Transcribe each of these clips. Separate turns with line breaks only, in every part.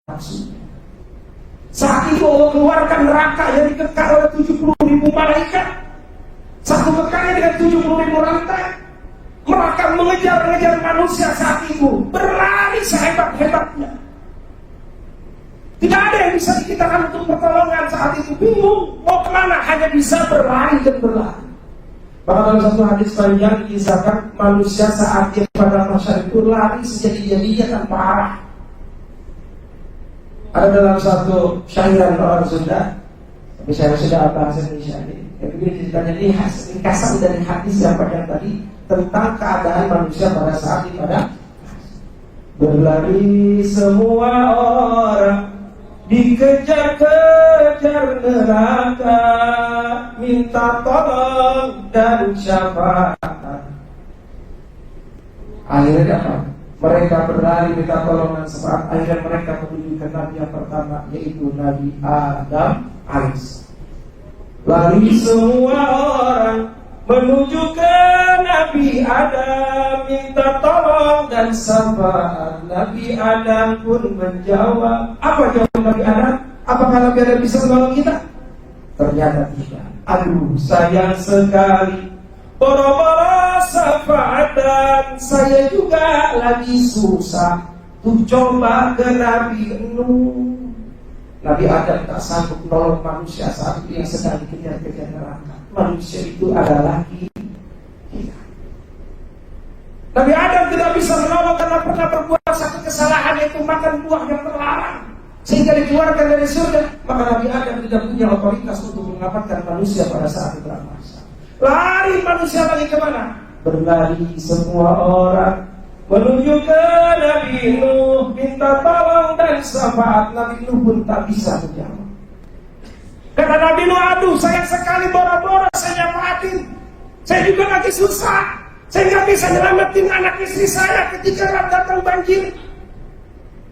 nafsu. Saat itu Allah keluarkan neraka yang dikekang oleh 70.000 malaikat. Satu kekangnya dengan 70.000 rantai. Mereka mengejar-ngejar manusia saat itu, berlari sehebat-hebatnya. Tidak ada yang bisa dikitakan untuk pertolongan saat itu. Bingung mau kemana, hanya bisa berlari dan berlari. Maka dalam satu hadis panjang dikisahkan manusia saat dia pada masa itu lari sejadi-jadinya tanpa arah. Ada dalam satu syairan orang Sunda, tapi saya sudah bahasa Indonesia ini. Yang begini ceritanya ini ringkasan dari hadis yang panjang tadi tentang keadaan manusia pada saat di pada berlari semua orang, dikejar-kejar neraka, minta tolong dan syafaat. Akhirnya apa? Mereka berlari minta tolong dan syafaat. Akhirnya mereka menuju ke Nabi yang pertama, yaitu Nabi Adam AS. Lari semua orang menuju ke Nabi Adam, minta tolong dan syafaat. Nabi Adam pun menjawab. Apa jawaban Nabi Adam? Apakah Nabi Adam bisa menolong kita? Ternyata tidak. Aduh, sayang sekali, boro-boro syafaat dan saya juga lagi susah tuh coba ke Nabi Nuh. Nabi Adam tak sanggup menolong manusia saat itu yang sedang dikejar-kejar neraka. Manusia itu adalah kita. Nabi Adam tidak bisa menolong karena pernah berbuat satu kesalahan, yaitu makan buah yang terlarang, sehingga dikeluarkan dari surga. Maka Nabi Adam tidak punya otoritas untuk menyelamatkan manusia pada saat itu. Lari manusia lagi kemana? Berlari semua orang menuju ke Nabi Nuh, minta tolong dan syafaat. Nabi Nuh pun tak bisa menjawab. Kata Nabi Nuh, aduh sayang sekali, boro-boro saya nyapaatin. Saya juga lagi susah, saya nggak bisa nyelamatin anak istri saya ketika datang banjir.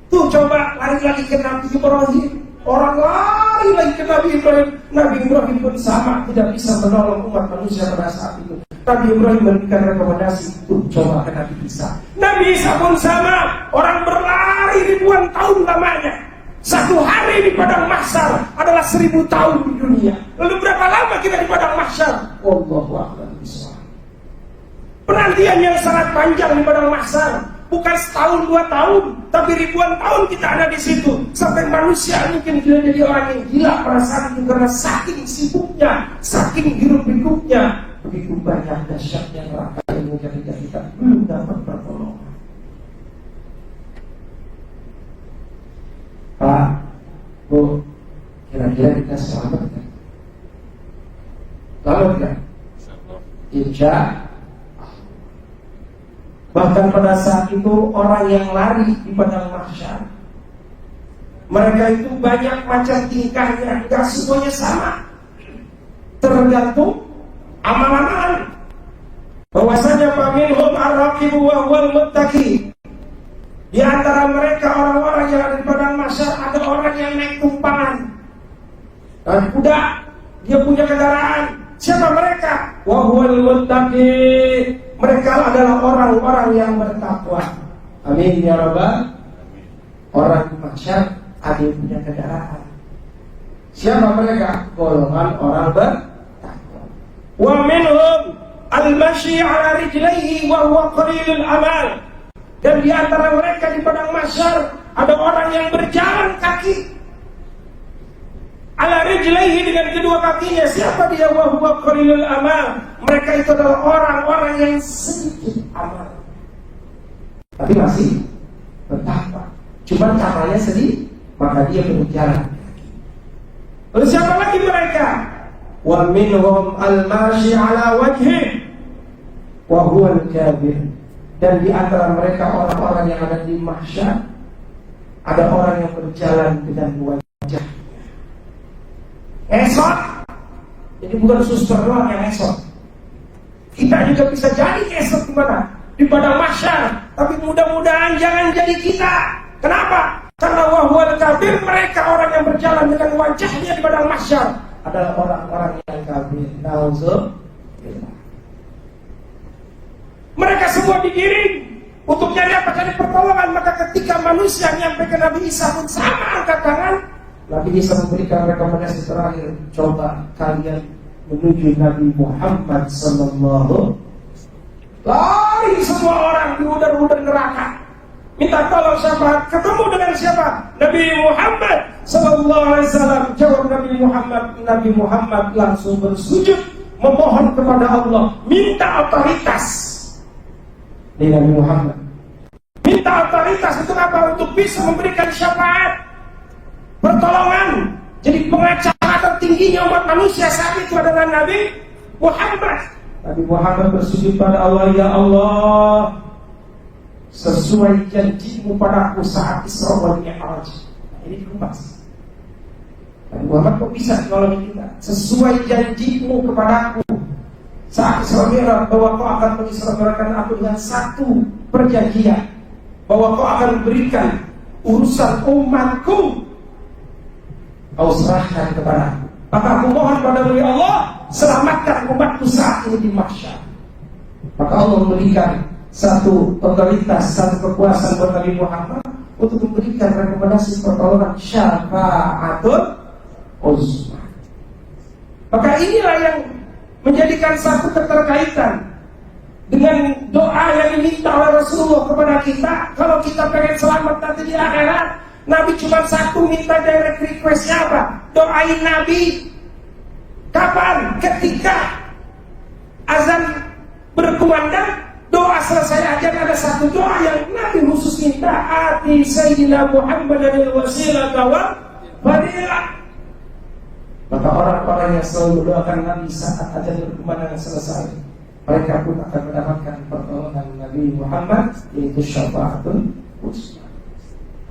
Tuh coba lari lagi ke Nabi Ibrahim. Orang lari lagi ke Nabi Ibrahim. Nabi Ibrahim pun sama, tidak bisa menolong umat manusia pada saat itu. Nabi Ibrahim memberikan rekomendasi, tuh coba ke Nabi Isa. Nabi Isa pun sama, orang berlari ribuan tahun lamanya. Satu hari di padang mahsyar adalah 1000 tahun di dunia. Lalu berapa lama kita di padang mahsyar? Wallahu a'lam bishawab. Penantian yang sangat panjang di padang mahsyar. Bukan setahun 2 tahun, tapi ribuan tahun kita ada di situ. Sampai manusia mungkin sudah jadi orang yang gila pada saat itu karena saking sibuknya, saking hiruk-pikuknya. Begitu banyak dahsyatnya neraka ilmu ketika kita belum dapat pertolongan. Pak, Bu, kira-kira kita selamat kan? Selamat kan? Insya. Bahkan pada saat itu orang yang lari di padang mahsyar, mereka itu banyak macam tingkahnya, tidak semuanya sama. Tergantung amalan-amalan. Bahwasanya faminhum ar-raqibu wa huwal muttaqi. Di antara mereka orang-orang yang ada di padang mahsyar ada orang yang naik tumpangan dan kuda, dia punya kendaraan. Siapa mereka? Wa huwal muttaqi. Mereka adalah orang-orang yang bertakwa. Amin ya rabbal. Orang di mahsyar ada yang punya kendaraan. Siapa mereka? Golongan orang bertakwa. Wa minhum al-mashi 'ala rijlaihi wa huwa qalilul amal. Dan di antara mereka di padang mahsyar ada orang yang berjalan kaki. 'Ala rijlaihi, dengan kedua kakinya. Siapa dia? Wa huwa qalilul amal. Mereka itu adalah orang-orang yang sedikit amal, tapi masih bertakwa. Cuma caranya sedih, maka dia berjalan. Lalu siapa lagi mereka? Wa minhum al-mashi 'ala wajhi wa huwa al-kafir. Dan di antara mereka orang-orang yang ada di mahsyar ada orang yang berjalan dengan wajah esot. Jadi bukan suster doang yang esot. Kita juga bisa jadi esot di mana? Di padang mahsyar. Tapi mudah-mudahan jangan jadi kita. Kenapa? Karena wahwal kafir, mereka orang yang berjalan dengan wajahnya di padang mahsyar adalah orang-orang yang kafir. Nauzubillah. Mereka semua digiring untuk nyari apa? Cari pertolongan. Maka ketika manusia nyampe ke Nabi Isa pun sama angkat tangan. Nabi Isa memberikan rekomendasi terakhir, coba kalian menuju Nabi Muhammad sallallahu. Lari semua orang di udara-udara neraka, minta tolong syafaat. Ketemu dengan siapa? Nabi Muhammad sallallahu alaihi wasallam. Jawab Nabi Muhammad langsung bersujud memohon kepada Allah, minta otoritas. Ini Nabi Muhammad minta otoritas untuk apa? Untuk bisa memberikan syafaat, pertolongan. Jadi pengacara tertingginya umat manusia saat itu adalah Nabi Muhammad. Nabi Muhammad bersujud pada Allah, ya Allah, sesuai janjimu padaku saat Isra wal Mi'raj. Ini dikupas. Nabi Muhammad kok bisa nolongin kita? Sesuai janjimu kepadaku saat Isra Mi'raj, bahwa kau akan mengisrakan aku dengan satu perjanjian, bahwa kau akan memberikan urusan umatku, kau serahkan kepadaku. Maka aku mohon padamu ya Allah, selamatkan umatku saat ini di mahsyar. Maka Allah memberikan satu otoritas, satu kekuasaan buat Nabi Muhammad untuk memberikan rekomendasi pertolongan, syafaatul uzma. Maka inilah yang menjadikan satu keterkaitan dengan doa yang diminta oleh Rasulullah kepada kita. Kalau kita pengen selamat nanti di akhirat, Nabi cuma satu minta direct requestnya apa? Doain Nabi. Kapan? Ketika azan berkumandang, doa selesai ajan, ada satu doa yang Nabi khusus minta, ati Sayyidina Muhammadan al-wasilah wal fadilah. Maka orang-orang yang selalu mendoakan Nabi saat ajan berkumandang selesai, mereka pun akan mendapatkan pertolongan Nabi Muhammad, yaitu syafaatul uzma.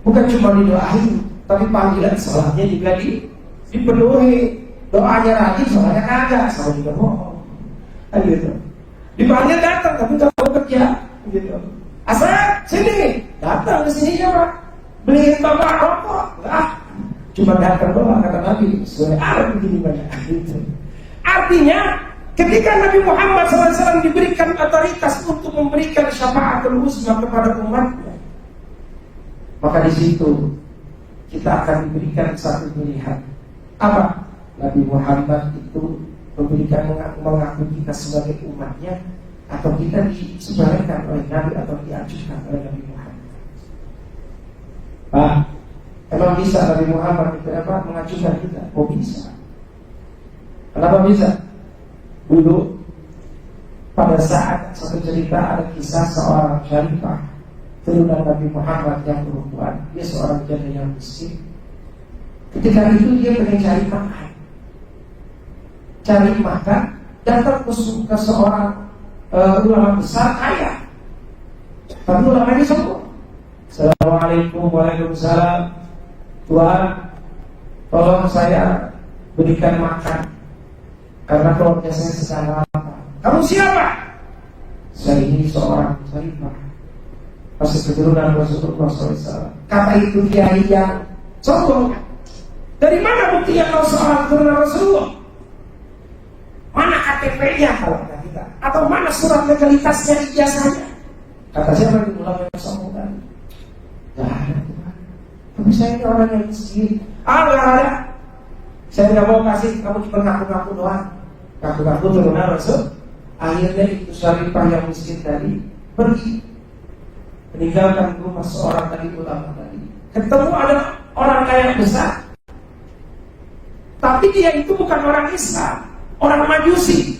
Bukan cuma didoain, tapi panggilan sholatnya juga dipenuhi. Doanya rajin, sholatnya kagak, sholat juga bohong. Gitu. Dipanggil datang, tapi gak mau kerja. Gitu. Asal sini, datang ke sini coba, beliin bapak rokok. Cuma datang doang, kata Nabi. Soalnya ada begini banyak. Gitu. Artinya, ketika Nabi Muhammad SAW diberikan otoritas untuk memberikan syafaatul uzma kepada umatnya, maka di situ kita akan diberikan satu pilihan. Apa? Nabi Muhammad itu memberikan mengaku kita sebagai umatnya, atau kita disebarkan oleh Nabi atau diajukan oleh Nabi Muhammad. Emang bisa Nabi Muhammad itu apa? Mengajukan kita? Oh bisa. Kenapa bisa? Dulu pada saat satu cerita ada kisah seorang syarifah turunan Nabi Muhammad yang perempuan. Dia seorang janda yang miskin. Ketika itu dia pengen cari makan, datang ke seorang ulama besar kaya. Tapi ulama ini sombong. Assalamualaikum, waalaikumsalam. Tuhan, tolong saya berikan makan karena keluarga saya sedang lapar. Kamu siapa? Saya ini seorang syarifah, masih keturunan Rasulullah SAW. Kata itu kiai yang sombong. Dari mana buktinya kau seorang keturunan Rasulullah? Mana KTP-nya kalau kata kita? Atau mana surat legalitasnya, ijazahnya? Kata siapa yang ulama yang sombong tadi? Gak ada. Tapi saya ini orang yang miskin. Gak ada. Saya tidak mau kasih, kamu cuma ngaku-ngaku doang. Ngaku-ngaku turunan Rasul. Akhirnya itu syarifah yang miskin tadi pergi, meninggalkan rumah seorang tadi ulama tadi. Ketemu ada orang kaya besar, tapi dia itu bukan orang Islam, orang Majusi.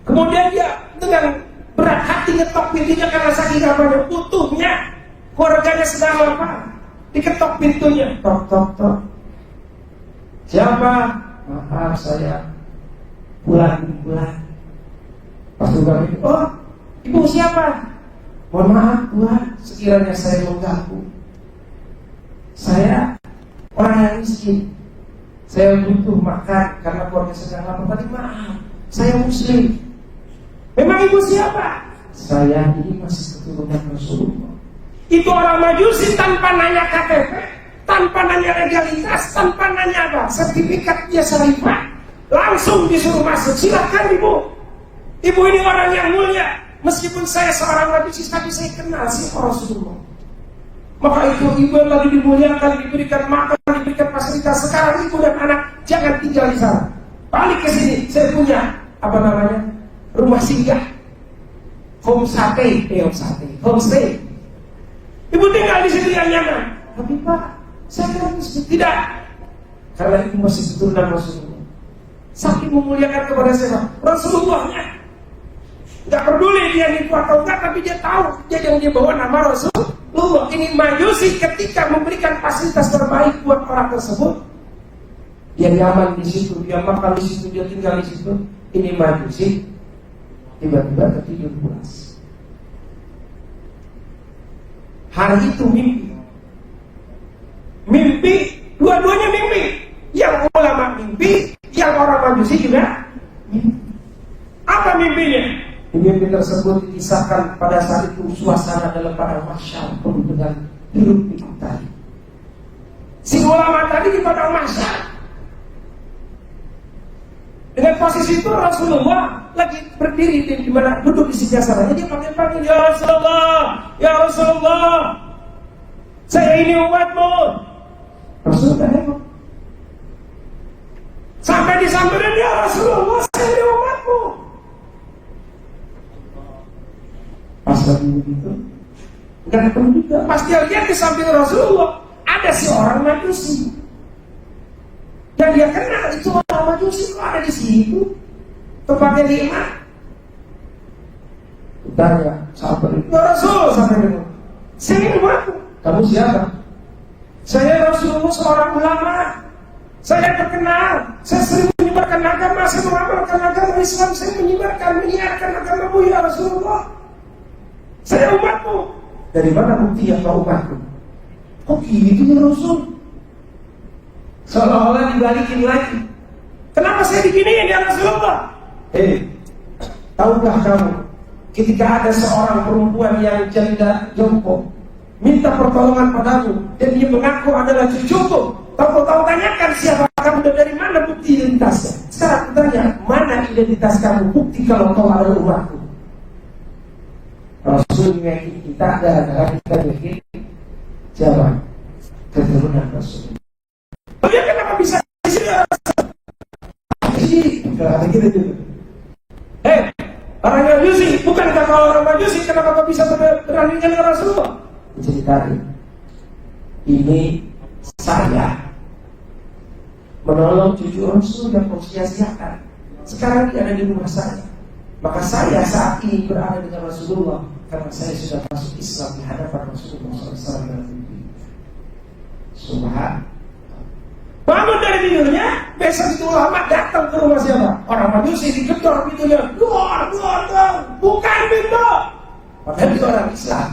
Kemudian dia dengan berat hati ngetok pintunya karena saking apanya, butuhnya, keluarganya sedang lapar. Diketok pintunya, tok tok tok. Siapa? Maaf, saya pulang. Pas buka pintu, oh ibu siapa? Mohon maaf Tuhan, sekiranya saya mengganggu. Saya orang yang miskin, saya butuh makan karena keluarga sedang lapar. Tadi maaf, saya muslim. Memang ibu siapa? Saya ini masih keturunan Rasulullah. Itu orang Majusi tanpa nanya KTP, tanpa nanya legalitas, tanpa nanya apa, sertifikat dia syarifah, langsung disuruh masuk. Silakan ibu. Ibu ini orang yang mulia. Meskipun saya seorang majusi, tapi saya kenal siapa Rasulullah. Maka itu ibu yang lagi dimuliakan, diberikan makan, diberikan fasilitas. Sekarang ibu dan anak jangan tinggal di sana. Balik ke sini, saya punya rumah singgah, homestay. Ibu tinggal di situ yang nyaman. Tapi Pak, saya kan tidak. Karena ibu masih keturunan Rasulullah. Saking memuliakan kepada siapa? Rasulullahnya. Gak peduli dia nipu atau enggak, tapi dia tahu yang dia bawa nama Rasulullah. Ini majusi ketika memberikan fasilitas terbaik buat orang tersebut, dia nyaman di situ, dia makan di situ, dia tinggal di situ. Ini majusi tiba-tiba tertidur pulas. Hari itu mimpi, dua-duanya mimpi. Yang ulama mimpi, yang orang majusi juga mimpi. Apa mimpinya? Mimpi tersebut dikisahkan pada saat itu suasana dalam padang mahsyar penuh dengan hiruk pikuk tadi. Si ulama tadi di padang mahsyar. Dengan posisi itu Rasulullah lagi berdiri di mana duduk di sebelah sana. Dia panggil, ya Rasulullah, saya ini umatmu. Rasulullah nengok. Sampai disamperin, ya Rasulullah, saya ini umatmu. Pas lagi begitu, enggak ketemu juga. Pas dia lihat di samping Rasulullah ada si orang majusi. Dan dia kenal itu orang majusi kok ada di situ. Tempatnya di mana? Tanya, sahabat itu, ya Rasul, sampai dengan saya ini umatmu. Kamu siapa? Saya Rasulullah, seorang ulama. Saya terkenal. Saya sering menyebarkan agama. Saya mengamalkan agama Islam. Saya menyiarkan agamamu ya Rasulullah. Saya umatmu. Dari mana bukti yang kau umatku? Kok gitu ya Rasul? Seolah-olah dibalikin lagi. Kenapa saya diginiin ya Rasulullah? Tahukah kamu, ketika ada seorang perempuan yang janda jongkok minta pertolongan padamu dan dia mengaku adalah cucuku, tahu tanyakan siapa kamu dan dari mana bukti identitasnya. Sekarang aku tanya, mana identitas kamu, bukti kalau kau adalah umatku? Rasul meyakinkan kita gara-gara kita yakin jawab keturunan Rasul. Dia kenapa bisa di sini? Kalau gitu juga. Orang Majusi, bukankah kalau orang Majusi kenapa kau bisa berani dengan Rasulullah? Ceritain. Ini saya menolong cucu Rasul yang kau sia-siakan. Sekarang dia ada di rumah saya. Maka saya saat ini berada dengan Rasulullah karena saya sudah masuk Islam di hadapan Rasulullah SAW. Subhan. Bangun dari tidurnya, besok itu ulama datang ke rumah siapa? Orang Majusi digedor pintunya, keluar, bukan pintu. Padahal itu orang Islam.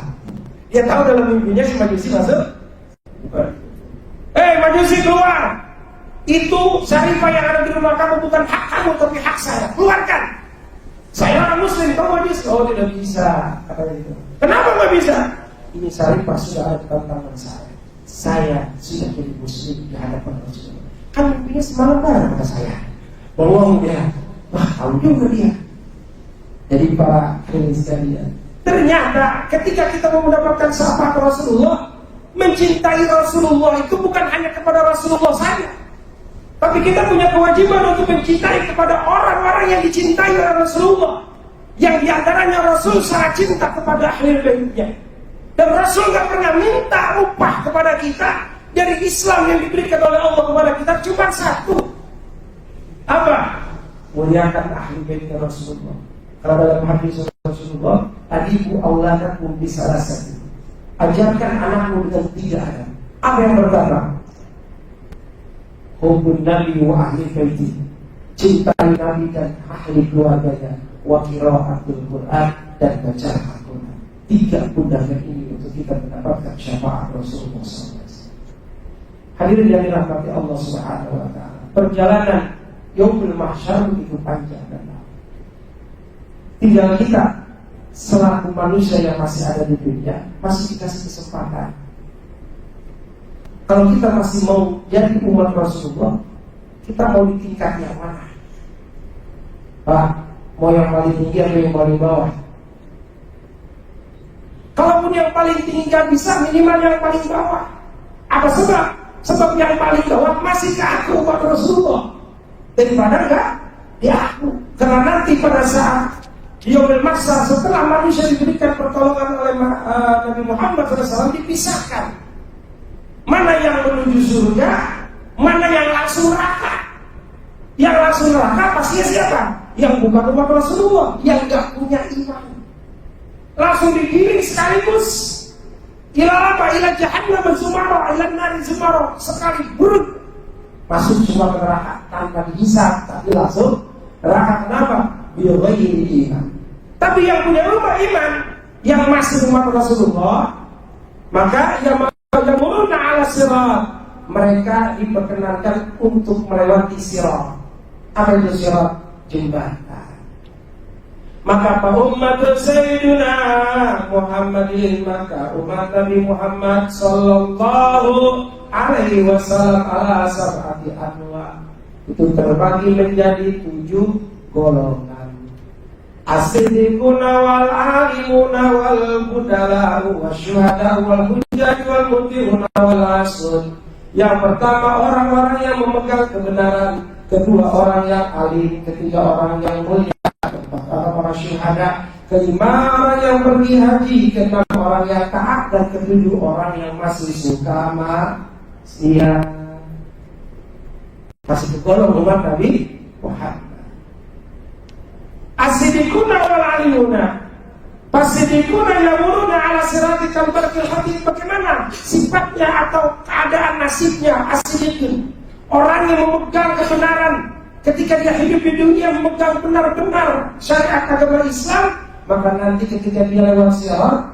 Dia tahu dalam mimpinya si Majusi masuk. Majusi keluar. Itu syarifah yang ada di rumah kamu bukan hak kamu tapi hak saya. Keluarkan. Saya orang Muslim, kamu Majusi. Oh tidak bisa, katanya itu. Kenapa nggak bisa? Ini syarifah sudah ada di tangan saya. Saya sudah jadi Muslim di hadapan Rasulullah. Kan mimpinya semalam bareng kata saya. Bohong dia. Wah tahu juga dia. Jadi para Kristen, ternyata ketika kita mau mendapatkan syafaat Rasulullah, mencintai Rasulullah itu bukan hanya kepada Rasulullah saja, tapi kita punya kewajiban untuk mencintai kepada orang-orang yang dicintai oleh Rasulullah, yang diantaranya Rasul sangat cinta kepada ahli baitnya. Dan Rasul gak pernah minta upah kepada kita dari Islam yang diberikan oleh Allah kepada kita cuma satu. Apa? Muliakan ahli baitnya Rasulullah. Kalau dalam hadis Rasulullah, adibu auladakum bisalasati. Ajarkan anakmu dengan 3 ada. Apa yang pertama? Hubbun Nabi wa ahli baiti. Cintai Nabi dan ahli keluarganya. Wa qiraatul Quran dan baca Al-Quran. 3 undangan ini untuk kita mendapatkan syafaat Rasulullah SAW. Hadirin yang dirahmati Allah Subhanahu wa taala. Perjalanan Yaumul Mahsyar begitu panjang dan lama. Tinggal kita selaku manusia yang masih ada di dunia masih dikasih kesempatan. Kalau kita masih mau jadi umat Rasulullah, kita mau di tingkat yang mana? Pak, mau yang paling tinggi atau yang paling bawah? Kalaupun yang paling tinggi nggak bisa, minimal yang paling bawah. Apa sebab? Sebab yang paling bawah masih ke aku umat Rasulullah daripada enggak di aku. Karena nanti pada saat yaumul mahsyar, setelah manusia diberikan pertolongan oleh Nabi Muhammad SAW, dipisahkan mana yang menuju surga, mana yang langsung neraka. Yang langsung neraka pasti siapa? Yang bukan umat Rasulullah, yang enggak punya iman. Langsung digiring sekaligus. Ila apa? Ila jahannam zumara, ila nari zumara, sekali buruk masuk semua ke neraka tanpa dihisab, tapi langsung neraka. Kenapa? Biwayri iman. Tapi yang punya rumah iman, yang masih umat Rasulullah, maka yang yamuruna ala sirat, mereka diperkenankan untuk melewati sirat. Apa itu sirat? Jembatan. Maka umat Sayyidina Muhammadin, maka umat Nabi Muhammad sallallahu alaihi wasallam ala sab'ati anwa, itu terbagi menjadi 7 golongan. As-siddiquna wal alimuna wal budala wasyuhada wal hujjaj wal mutiruna wal asun. Yang pertama orang-orang yang memegang kebenaran, kedua orang yang alim, ketiga orang yang mulia, para syuhada, kelima orang yang pergi haji, keenam orang yang taat, dan ketujuh orang yang masih suka maksiat. Masih tergolong umat Nabi Muhammad. As-siddiquna wal alimuna, as-siddiquna yamuruna ala siratikal barqil hatib. Bagaimana sifatnya atau keadaan nasibnya as-siddiqin? Orang yang memegang kebenaran, ketika dia hidup di dunia memegang benar-benar syariat agama Islam, maka nanti ketika dia lewat sirat,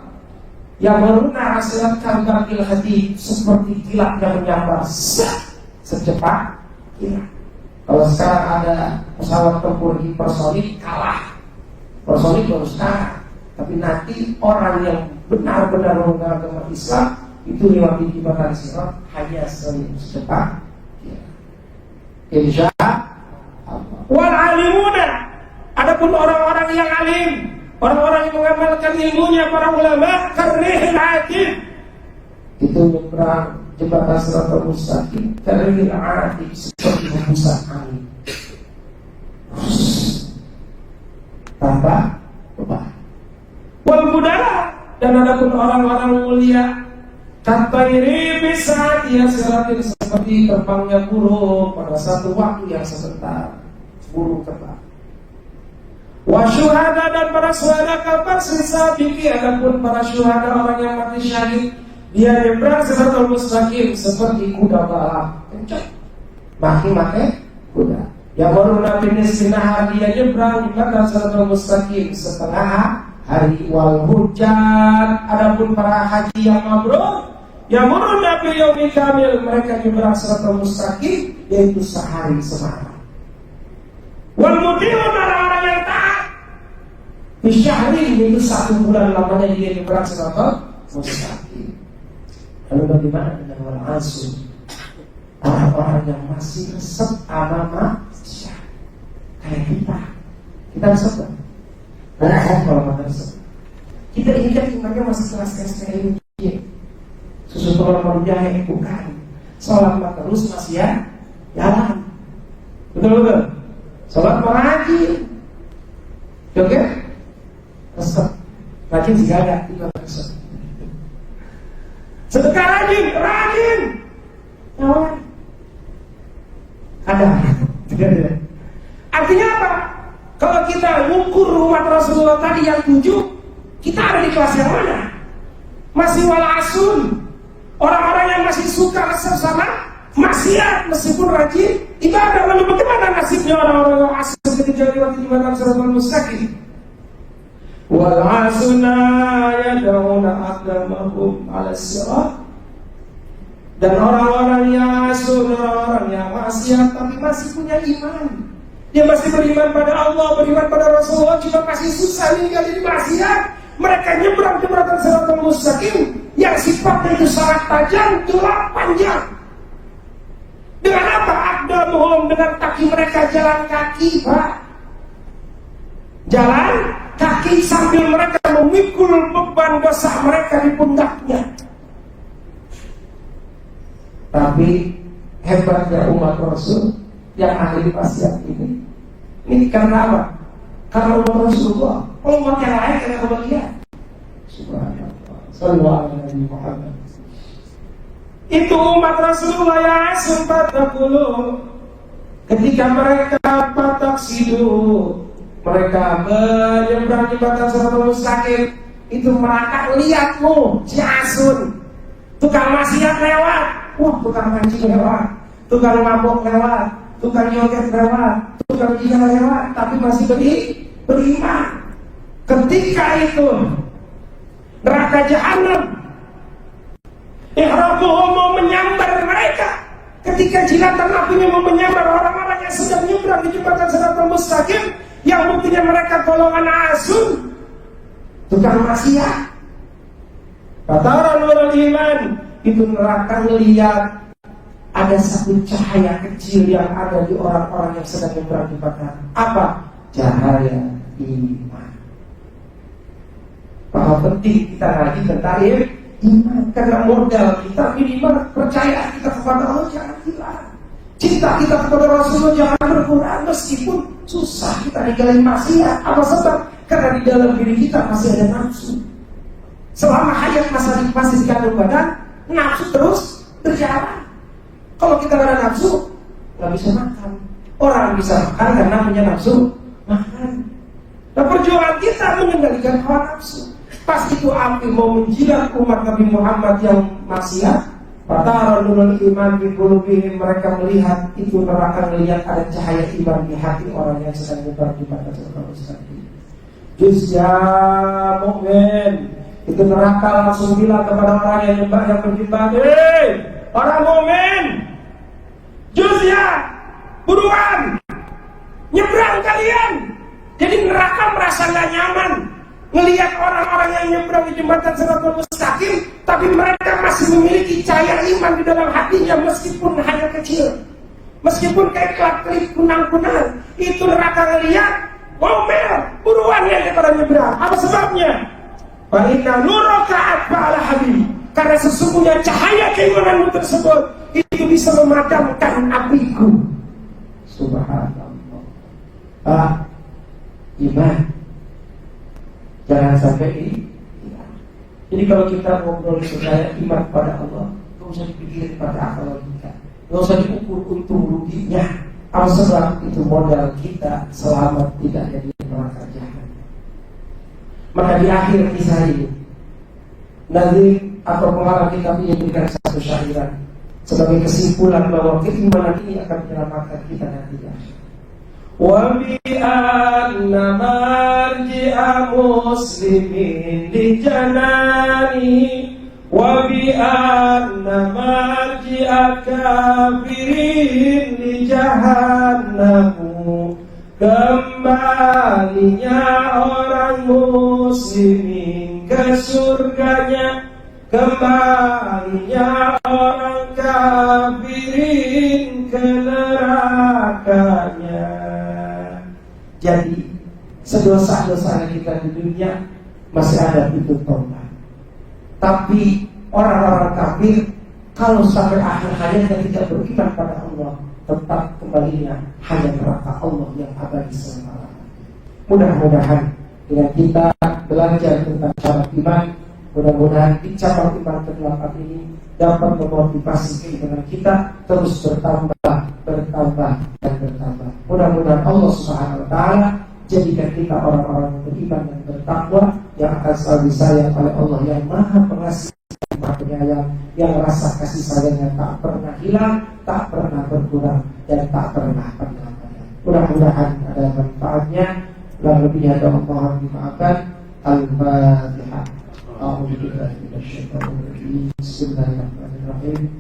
yang meruna sirat kambakil hati, seperti kilatnya menyambar secepat kilat. Kalau sekarang ada pesawat tempur hipersonik, kalah. Personik baru sekarang, tapi nanti orang yang benar-benar memegang agama Islam itu lewat di jembatan sirat hanya secepat kilat. Insya wal alimuna, adapun orang-orang yang alim, orang-orang yang mengamalkan ilmunya, para ulama, karnihil atib, itu menyeberang jembatan siratal mustaqim, karnihil atib, seperti hembusan angin tanpa beban. Wal budala, dan adapun orang-orang mulia, katairi bisa dia siratin, seperti terbangnya burung pada satu waktu yang sebentar. Burung terbang. Wasyuhada, dan para syuhada kapan sisa biki, adapun para syuhada orang yang mati syahid, dia nyebrang siratal mustaqim seperti kuda balap kencang, maki kuda. Yang baru Nabi Nisrinahar, dia nyebrang jembatan siratal mustaqim setengah hari. Wal hujjat, adapun para haji yang mabrur, yang baru Nabi yaumi kamil, mereka nyebrang siratal mustaqim yaitu sehari semalam. Wal mutirun, orang-orang yang taat, bisyahri, itu 1 bulan lamanya dia nyebrang siratal mustaqim. Lalu bagaimana dengan wal asun, orang-orang yang masih resep amama syah, kayak kita resep kan? Resep kalau kita resep, kita ini kan imannya masih keras-keras kayak ini. Susu telur baru jahe, bukan. Sholat terus masih ya jalan, betul-betul. Sholat mau rajin, oke? Resep, rajin sih gak itu resep. Sedekah rajin, kawan. Ada. Artinya apa? Kalau kita ngukur umat Rasulullah tadi yang 7, kita ada di kelas yang mana? Masih walasun, orang-orang yang masih suka resep sama maksiat meskipun rajin ibadah. Lalu bagaimana nasibnya orang-orang yang asal ketika lewat di jembatan siratal mustaqim? Wal asuna yad'una aqdamahum 'ala sirat, dan orang-orang yang asun, orang-orang yang maksiat tapi masih punya iman, dia masih beriman pada Allah, beriman pada Rasulullah, juga masih susah meninggal di maksiat, mereka nyebrang jembatan siratal mustaqim yang sifatnya itu sangat tajam, gelap, panjang. Dengan apa? Aqdamuhum, dengan kaki mereka jalan kaki, Pak. Jalan kaki sambil mereka memikul beban dosa mereka di pundaknya. Tapi hebatnya umat Rasul yang ahli maksiat ini karena apa? Karena umat Rasulullah. Umat yang lain karena kebahagiaan. Subhanallah. Sallallahu alaihi Muhammad. Itu umat Rasulullah yang sempat terpuluh ketika mereka patak sidu, mereka menyeberang jembatan Siratal Mustaqim. Itu mereka lihatmu, si Asun, tukang maksiat lewat, tukang mancing lewat, tukang mabok lewat, tukang joget lewat, tukang zina lewat, tapi masih beriman. Ketika itu neraka jahanam Ihraquhum mau menyambar mereka. Ketika jilatan apinya mau menyambar orang-orang yang sedang nyebrang di jembatan Siratal Mustaqim, yang buktinya mereka golongan asun, tukang maksiat. Fatara nurul iman, itu neraka melihat ada satu cahaya kecil yang ada di orang-orang yang sedang nyebrang di jembatan. Apa? Cahaya iman. Bahwa penting kita lagi tentang iman, karena modal kita minimal percaya kita kepada Allah jangan hilang, cinta kita kepada Rasulullah jangan berkurang meskipun susah kita ninggalin maksiat. Apa sebab? Karena di dalam diri kita masih ada nafsu. Selama hayat masih dikandung badan, nafsu terus berjalan. Kalau kita gak ada nafsu, gak bisa makan. Orang bisa makan karena punya nafsu makan. Nah, perjuangan kita mengendalikan hawa nafsu. Pas itu api mau menjilat umat Nabi Muhammad yang maksiat, fatara nurul iman di qulubihim, mereka melihat itu neraka, melihat ada cahaya iman di hati orang yang sedang nyebar di batas Siratal Mustaqim. Juzya mukmin, itu neraka langsung bilang kepada orang yang nyebar yang berjihad, orang mukmin, juzya, buruan, nyebrang kalian. Jadi neraka merasa gak nyaman melihat orang-orang yang nyebrang di jembatan Siratal Mustaqim, tapi mereka masih memiliki cahaya iman di dalam hatinya meskipun hanya kecil, meskipun kayak kelap-kelip kunang-kunang. Itu neraka ngelihat, ngomel, buruan ya pada nyebrang. Apa sebabnya? Fa inna nuraka atba'al habib, karena sesungguhnya cahaya keimananmu tersebut itu bisa memadamkan apiku. Subhanallah. Iman jangan sampai ini. Jadi kalau kita ngobrol supaya iman pada Allah, gak usah dipikirin pada akal logika, gak usah diukur untung ruginya. Apa sebab? Itu modal kita selamat tidak jadi neraka jahanam. Maka di akhir kisah ini Nazim atau pengarang kitab ini memberikan satu syairan sebagai kesimpulan bahwa keimanan ini akan menyelamatkan kita nanti di akhir. Wa bi anna marji'a muslimin li janani wa bi anna marji'a kafirin li jahannamu, kembalinya orang muslimin ke surganya, kembalinya orang kafirin ke nerakanya. Jadi sedosa-dosa kita di dunia masih ada pintu tobat. Tapi orang-orang kafir kalau sampai akhir hayatnya tidak beriman pada Allah, tetap kembalinya hanya neraka Allah yang abadi selama-lamanya. Mudah-mudahan dengan kita belajar tentang cara iman, mudah-mudahan di cabang iman ke-8 ini dapat memotivasi keimanan kita terus bertambah, dan bertambah. Mudah-mudahan Allah Subhanahu wa Ta'ala jadikan kita orang-orang yang beriman dan bertakwa, yang akan selalu disayang oleh Allah yang Maha Pengasih, Maha Penyayang, yang rasa kasih sayangnya tak pernah hilang, tak pernah berkurang, dan tak pernah padam. Mudah-mudahan ada manfaatnya. Dan lebihnya mohon dimaafkan. Al-Fatihah. A'udzubillahi minasyaitonir rajim. Bismillahirrahmanirrahim.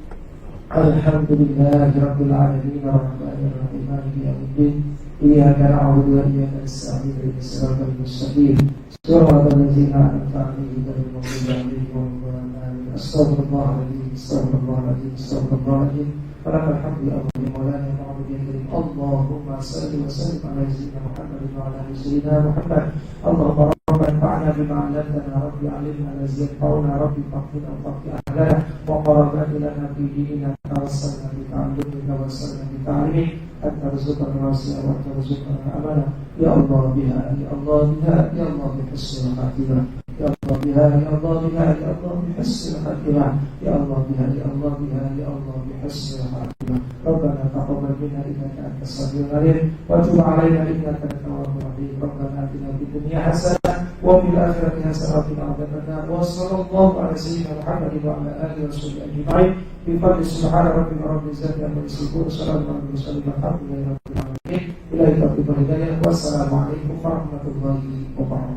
Alhamdulillahi rabbil alamin arrahmanir rahim maliki yaumiddin. Iyyaka na'budu wa iyyaka nasta'in ihdinas siratal mustaqim siratal ladzina an'amta 'alaihim ghairil maghdubi 'alaihim waladdallin. Astaghfirullahaladzim, astaghfirullahaladzim, astaghfirullahaladzim. Walakal hamdu ya Maulana ya Ma'bud ya Karim. Allahumma salli wa sallim ala sayyidina Muhammad wa ala ali sayyidina Muhammad. Allahumma رب انفعنا بما علمتنا رب علمنا الذي ينفعنا رب فقنا وفق أهلنا وقربات لنا في ديننا توسلنا بتعلمك ووسلنا بتعليمك أن ترزقنا الواسع وأن ترزقنا أمنا يا الله بها يا الله بها يا الله بحسن الخاتمة يا الله بها يا الله بها يا الله بحسن الخاتمة يا الله بها يا الله بها يا الله بحسن الخاتمة ربنا تقبل منا إنك أنت السميع العليم وتب علينا إنك أنت التواب الرحيم ربنا آتنا في الدنيا حسنة وفي الآخرة حسنة وقنا عذاب النار وصلى الله على سيدنا محمد وعلى آله وصحبه أجمعين بفضل سبحان ربك رب العزة عما يصفون وسلام على المرسلين والحمد لله رب العالمين إلى توفيق الهداية والسلام عليكم ورحمة الله وبركاته.